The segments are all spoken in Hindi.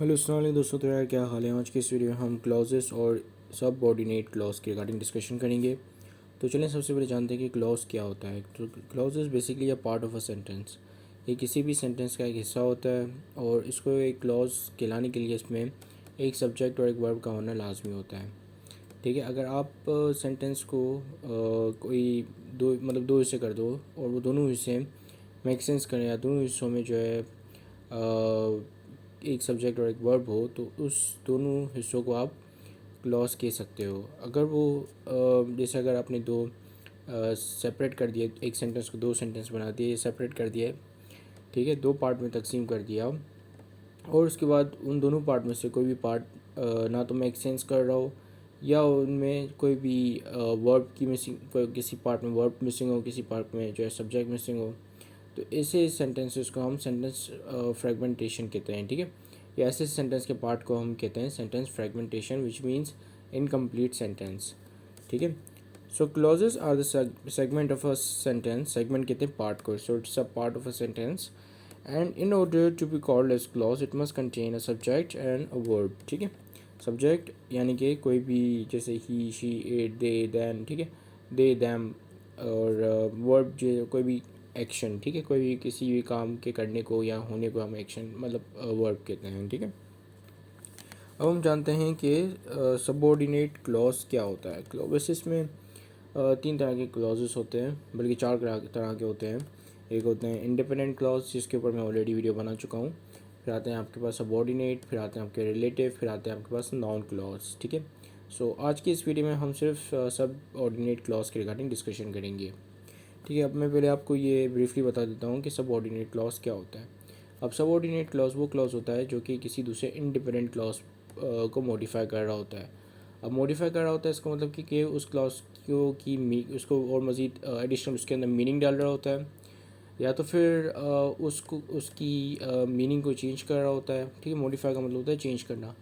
हेलो अस्सलाम वालेकुम दोस्तों। तो यार क्या हाल है। आज की इस वीडियो में हम क्लॉजेस और सबऑर्डिनेट क्लॉज के रिगार्डिंग डिस्कशन करेंगे। तो चलें सबसे पहले जानते हैं कि क्लॉज क्या होता है। तो clauses basically a part of a sentence, ये किसी भी सेंटेंस का एक हिस्सा होता है और इसको एक क्लॉज कहलाने के लिए इसमें एक सब्जेक्ट और एक वर्ब का होना लाजमी होता है। ठीक है, अगर आप सेंटेंस को कोई दो हिस्से कर दो और वो दोनों हिस्से मेक सेंस करें या दोनों हिस्सों में जो है एक सब्जेक्ट और एक वर्ब हो, तो उस दोनों हिस्सों को आप क्लॉज कह सकते हो। अगर वो जैसे अगर आपने दो सेपरेट कर दिए, एक सेंटेंस को दो सेंटेंस बना दिए, सेपरेट कर दिया, ठीक है, दो पार्ट में तकसीम कर दिया और उसके बाद उन दोनों पार्ट में से कोई भी पार्ट ना तो मेक सेंस कर रहा हो या उनमें कोई भी वर्ब की मिसिंग, कोई किसी पार्ट में वर्ब मिसिंग हो, किसी पार्ट में जो है सब्जेक्ट मिसिंग हो, तो ऐसे सेंटेंसेस को हम सेंटेंस फ्रेगमेंटेशन कहते हैं। ठीक है, या ऐसे सेंटेंस के पार्ट को हम कहते हैं sentence fragmentation, which means incomplete sentence. ठीक है, so clauses are the segment of a sentence. Segment कहते हैं पार्ट को, so it's a part of a sentence and in order to be called as clause it must contain a subject and a verb. ठीक है, सब्जेक्ट यानी कि कोई भी, जैसे he, she, it, they, them, ठीक है, दे, दैम, और वर्ब जो कोई भी एक्शन, ठीक है, कोई भी किसी भी काम के करने को या होने को हम एक्शन मतलब वर्ब कहते हैं। ठीक है, अब हम जानते हैं कि सबऑर्डिनेट क्लॉज क्या होता है। वैसे इसमें तीन तरह के क्लॉजेस होते हैं, बल्कि चार तरह के होते हैं। एक होते हैं इंडिपेंडेंट क्लॉज, जिसके ऊपर मैं ऑलरेडी वीडियो बना चुका हूँ। फिर आते हैं आपके पास सबऑर्डिनेट, फिर आते हैं आपके रिलेटिव, फिर आते हैं आपके पास नॉन क्लॉज। ठीक है, सो आज की इस वीडियो में हम सिर्फ सबऑर्डिनेट क्लॉज के रिगार्डिंग डिस्कशन करेंगे। ठीक है, अब मैं पहले आपको ये ब्रीफली बता देता हूँ कि सबऑर्डिनेट क्लॉज क्या होता है। अब सबऑर्डिनेट क्लॉज वो क्लॉज होता है जो कि किसी दूसरे इंडिपेंडेंट क्लॉज को मॉडिफाई कर रहा होता है। अब मॉडिफाई कर रहा होता है इसका मतलब कि उस क्लॉज को की उसको और मज़ीद एडिशनल उसके अंदर मीनिंग डाल रहा होता है, या तो फिर उसको उसकी मीनिंग को चेंज कर रहा होता है। ठीक है, मॉडिफाई का मतलब होता है चेंज करना,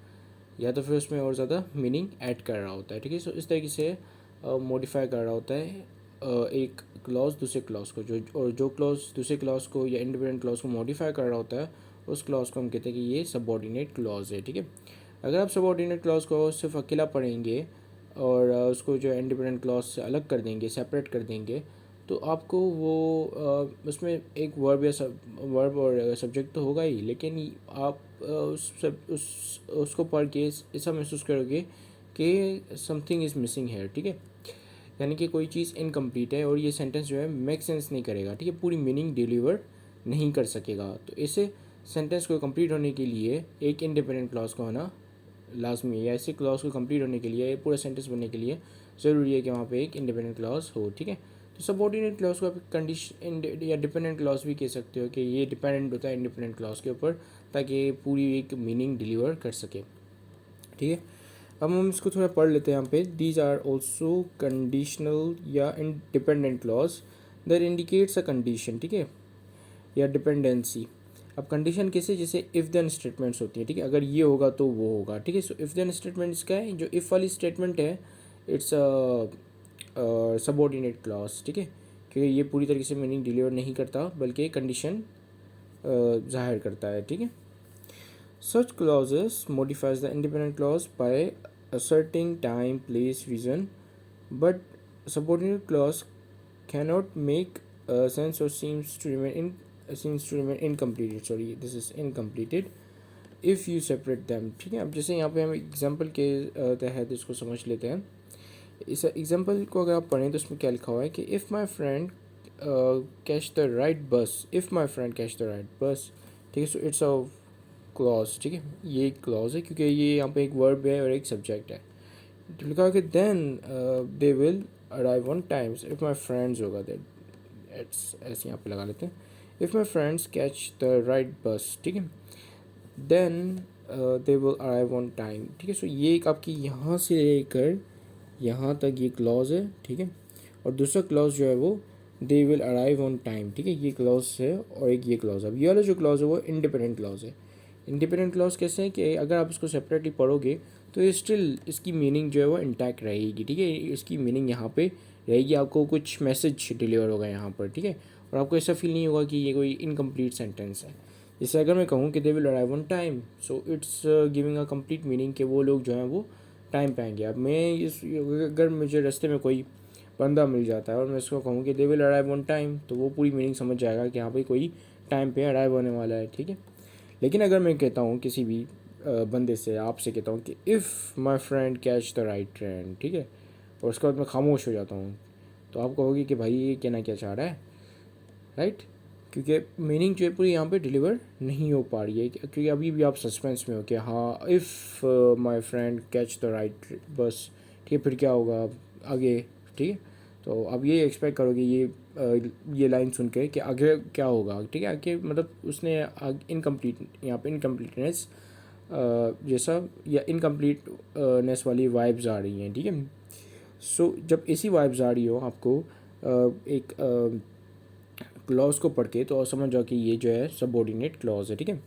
या तो फिर उसमें और ज़्यादा मीनिंग ऐड कर रहा होता है। ठीक है, सो इस तरीके से मॉडिफाई कर रहा होता है एक क्लॉज दूसरे क्लॉज को, जो क्लॉज दूसरे क्लॉज को या इंडिपेंडेंट क्लॉज को मॉडिफाई कर रहा होता है, उस क्लॉज को हम कहते हैं कि ये सबऑर्डिनेट क्लॉज है। ठीक है, अगर आप सबऑर्डिनेट क्लॉज को सिर्फ अकेला पढ़ेंगे और उसको जो इंडिपेंडेंट क्लॉज से अलग कर देंगे, सेपरेट कर देंगे, तो आपको वो उसमें एक वर्ब या वर्ब और सब्जेक्ट तो होगा ही, लेकिन आप उसको पढ़ के ऐसा महसूस करोगे कि समथिंग इज़ मिसिंग है। ठीक है, यानी कि कोई चीज़ इनकम्प्लीट है और ये सेंटेंस जो है मेक सेंस नहीं करेगा। ठीक है, पूरी मीनिंग डिलीवर नहीं कर सकेगा। तो ऐसे सेंटेंस को कंप्लीट होने के लिए एक इंडिपेंडेंट क्लॉज का होना लाजमी है, या ऐसे क्लॉज को कंप्लीट होने के लिए, पूरा सेंटेंस बनने के लिए ज़रूरी है कि वहाँ पे एक इंडिपेंडेंट क्लॉज हो। ठीक है, तो सबऑर्डिनेट क्लॉज को आप कंडीशन या डिपेंडेंट क्लॉज भी कह सकते हो कि ये डिपेंडेंट होता है इंडिपेंडेंट क्लॉज के ऊपर, ताकि पूरी एक मीनिंग डिलीवर कर सके। ठीक है, अब हम इसको थोड़ा पढ़ लेते हैं यहाँ पे। दीज आर ऑल्सो कंडीशनल या independent clause that indicates a condition. ठीक है, या डिपेंडेंसी। अब कंडीशन कैसे, जैसे इफ़ देन स्टेटमेंट्स होती हैं। ठीक है, अगर ये होगा तो वो होगा। ठीक है, सो इफ़ देन स्टेटमेंट्स क्या है, जो इफ़ वाली स्टेटमेंट है, इट्स सबऑर्डिनेट क्लॉज। ठीक है, क्योंकि ये पूरी तरीके से मीनिंग डिलीवर नहीं करता बल्कि कंडीशन जाहिर करता है। ठीक है, such clauses modifies the independent clause by asserting time, place, reason, but subordinate clause cannot make sense or seems to remain incompleted. Sorry, this is incompleted if you separate them. ठीक है, अब जैसे यहाँ पे हम एग्जांपल के तहत इसको समझ लेते हैं। इस एग्जांपल को अगर आप पढ़ें तो इसमें क्या लिखा हुआ है कि if my friend catch the right bus, if my friend catch the right bus. ठीक है, सो इट्स अ क्लॉज। ठीक है, ये एक क्लॉज है क्योंकि ये यहाँ पे एक वर्ब है और एक सब्जेक्ट है। तो लिखा है कि then they will arrive on times. If my friends होगा, दैट एट्स ऐसे यहाँ पे लगा लेते हैं। If my friends catch the right bus, ठीक है, then they will arrive on time. ठीक है, सो ये एक आपकी यहाँ से लेकर यहाँ तक ये क्लॉज है। ठीक है, और दूसरा क्लॉज जो है वो दे विल अराइव ऑन टाइम। ठीक है, ये क्लॉज है और एक ये क्लॉज है। अब ये वाला जो क्लॉज है वो इंडिपेंडेंट क्लॉज है। इंडिपेंडेंट क्लॉज कैसे है कि अगर आप इसको सेपरेटली पढ़ोगे तो ये स्टिल इसकी मीनिंग जो है वो इंटैक्ट रहेगी। ठीक है, इसकी मीनिंग यहाँ पे रहेगी, आपको कुछ मैसेज डिलीवर होगा यहाँ पर। ठीक है, और आपको ऐसा फील नहीं होगा कि ये कोई इनकम्प्लीट सेंटेंस है। जैसे अगर मैं कहूँ कि दे will arrive on time, so it's giving a complete meaning कि वो लोग जो हैं वो टाइम पे आएंगे। अब मैं इस अगर मुझे रास्ते में कोई बंदा मिल जाता है और मैं उसको कहूँ कि दे विल अराइव ऑन टाइम, तो वो पूरी मीनिंग समझ जाएगा कि हाँ भाई कोई टाइम पे अराइव होने वाला है, ठीक है। लेकिन अगर मैं कहता हूँ किसी भी बंदे से, आपसे कहता हूँ कि if my friend catch the right train, ठीक है, और उसके बाद मैं खामोश हो जाता हूँ, तो आप कहोगे कि भाई ये कहना क्या चाह रहा है, राइट। क्योंकि मीनिंग जो है पूरी यहाँ पे डिलीवर नहीं हो पा रही है, क्योंकि अभी भी आप सस्पेंस में हो कि हाँ if my friend catch the right bus, ठीक है, फिर क्या होगा आगे, ठीक है। तो अब ये एक्सपेक्ट करोगे ये लाइन सुन के कि आगे क्या होगा, ठीक है, आगे मतलब उसने इनकम्प्लीट, यहाँ पे इनकम्प्लीटनेस जैसा या इनकम्प्लीटनेस वाली वाइब्स आ रही हैं, ठीक है। सो जब ऐसी वाइब्स आ रही हो आपको एक क्लॉज को पढ़ के, तो समझ जाओ कि ये जो है सबऑर्डिनेट क्लॉज है, ठीक है।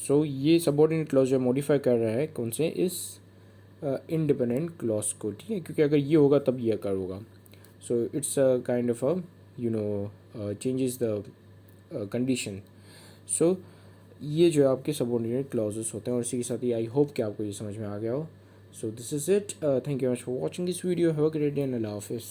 सो ये सबऑर्डिनेट क्लॉज जो मॉडिफाई कर रहा है कौन से, इस इंडिपेंडेंट क्लॉज को, ठीक है, क्योंकि अगर ये होगा तब ये अकर होगा। So it's kind of a changes the condition. So ये जो है आपके सबऑर्डिनेट क्लॉजेस होते हैं, और इसी के साथ ही आई होप कि आपको ये समझ में आ गया हो। So this is it, thank you much for watching this video, have a great day and अल्लाह हाफिज़।